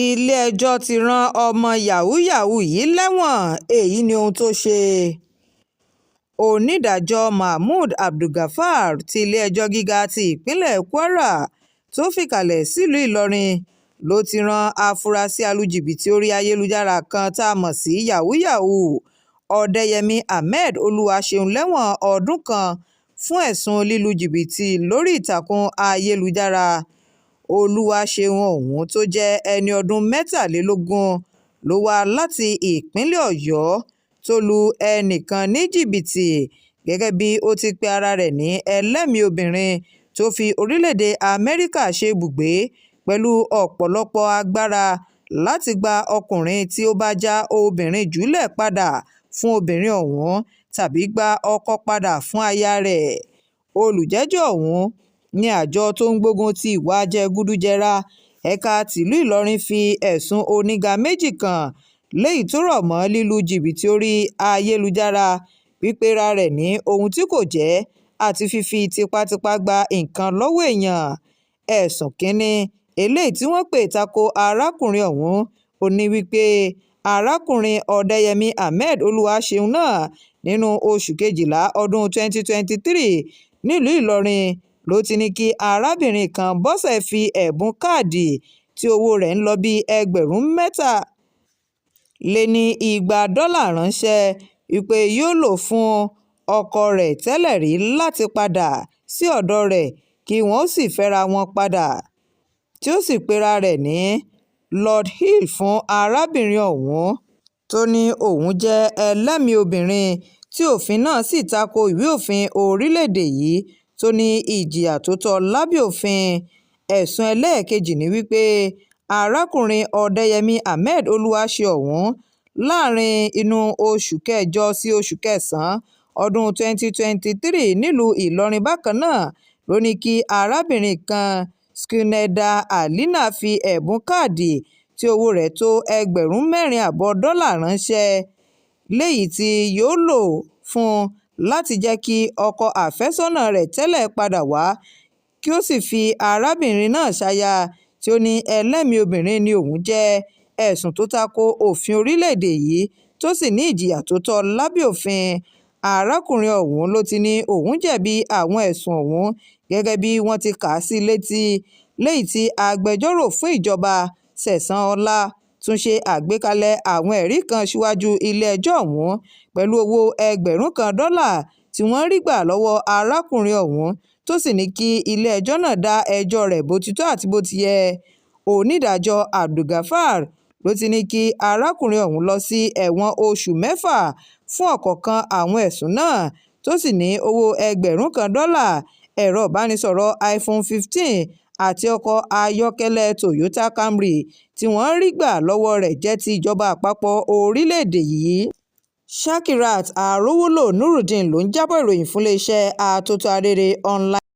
ilé-ẹjọ́ ti rán ọmọ yahoo yahoo yìí lẹ́wọ̀n èyí ní ohun tó ṣe. onídàájọ́ mahmood abdulgafar ti ilé-ẹjọ́ gíga ti ìpínlẹ̀ kwara tó fìkàlẹ̀ sílùú ìlọrin ló ti rán àfúrásì alùjìbìtì orí ayélujára kan tá a mọ̀ sí yahoo yahoo ọ̀dẹ́yẹmí ahmed olúwaṣeun lẹ́wọ̀n ọdún kan fún ẹ̀sùn lílu jìbìtì lórí ìtàkùn ayélujára. olúwaṣeun ọ̀hún tó jẹ́ ẹni ọdún mẹ́tàlélógún ló wá láti ìpínlẹ̀ ọ̀yọ́ tó lu ẹnìkan ní jìbìtì gẹ́gẹ́ bí ó ti pe ara rẹ̀ ní ẹlẹ́mìí obìnrin tó fi orílẹ̀-èdè amẹ́ríkà ṣe ibùgbé pẹ̀lú ọ̀pọ̀lọpọ̀ agbára láti gba ọkùnrin tí ó bá já obìnrin jùlẹ̀ padà fún obìnrin ọ̀hún tàbí gba ọkọ padà fún aya rẹ̀. olùjẹ́jọ́ ọ̀hún ní àjọ tó ń gbógun ti ìwà jẹgúdújẹrá ẹ̀ka tìlú ìlọrin fi ẹ̀sùn oníga méjì kàn léyìí tó rọ̀ mọ́ lílu jìbìtì orí ayélujára, pípera rẹ̀ ní ohun tí kò jẹ́ àti fífi tipátipá gba nǹkan lọ́wọ́ èèyàn. ẹ̀sùn kínní eléyìí tí wọ́n pè tako arákùnrin ọ̀hún ò ní wípé arákùnrin ọ̀dẹ́yẹmí ahmed olúwaṣeun náà nínú oṣù kejìlá ọdún 2023 nílùú ìlọrin ló ti ní kí arábìnrin kan bọ́sẹ̀ fi ẹ̀bùn káàdì tí owó rẹ̀ ń lọ bí ẹgbẹ̀rún $200 ránṣẹ́ wípé yóò lò fún ọkọ rẹ̀ tẹ́lẹ̀ rí láti padà sí ọ̀dọ̀ rẹ̀ kí wọ́n sì fẹ́ra wọn padà, tí ó sì pera rẹ̀ ní Lord Hill fún arábìnrin ọ̀hún tó ní òun jẹ́ ẹlẹ́mìí obìnrin tí òfin náà sì tako ìwé òfin orílẹ̀-èdè yìí tó ní ìjìyà tó tọ́ lábẹ́ òfin. ẹ̀sùn ẹlẹ́ẹ̀kejì ni wípé arákùnrin ọ̀dẹ́yẹmí ahmed olúwaṣeun ọ̀hún láàrin inú oṣù kẹjọ sí oṣù kẹsàn-án ọdún 2023 nílùú ìlọrin bákan náà ló ní kí arábìnrin kan skineda alina fi ẹ̀bùn káàdì tí owó rẹ̀ tó $4.5 ránṣẹ́ léyìí tí yóò lò fún un láti jẹ́ kí ọkọ àfẹ́sọ́nà rẹ̀ tẹ́lẹ̀ padà wá kí ó sì fi arábìnrin náà ṣaya tí ó ní ẹlẹ́mìí obìnrin ni òun jẹ́, ẹ̀sùn tó tako òfin orílẹ̀-èdè yìí tó sì ní ìjìyà tó tọ́ lábẹ́ òfin. arákùnrin ọ̀hún ló ti ní òun jẹ̀bi àwọn ẹ̀sùn ọ̀hún gẹ́gẹ́ bí wọ́n ti kà á sí létí, léyìí tí agbẹjọ́rò fún ìjọba sẹ̀san ọlá tún ṣe àgbékalẹ̀ àwọn ẹ̀rí kan síwájú ilé-ẹjọ́ ọ̀hún pẹ̀lú owó $1,000 tí wọ́n rí gbà lọ́wọ́ arákùnrin ọ̀hún tó sì ní kí ilé-ẹjọ́ náà dá ẹjọ́ rẹ̀ bó ti tọ́ àti bó ti yẹ. onídàájọ́ abdulgafar ló ti ní kí arákùnrin ọ̀hún lọ sí ẹ̀wọ̀n oṣù 6 fún ọ̀kọ̀ọ̀kan àwọn ẹ̀sùn náà tó sì ní owó $1,000, ẹ̀rọ ìbánisọ̀rọ̀ iphone 15 àti ọkọ̀ ayọ́kẹ́lẹ́ toyota camry tí wọ́n rí gbà lọ́wọ́ rẹ̀ jẹ́ ti ìjọba àpapọ̀ orílẹ̀-èdè yìí. shakirat arówólò nurudeen ló ń jábọ̀ ìròyìn fún iléeṣẹ́ atótó arére online.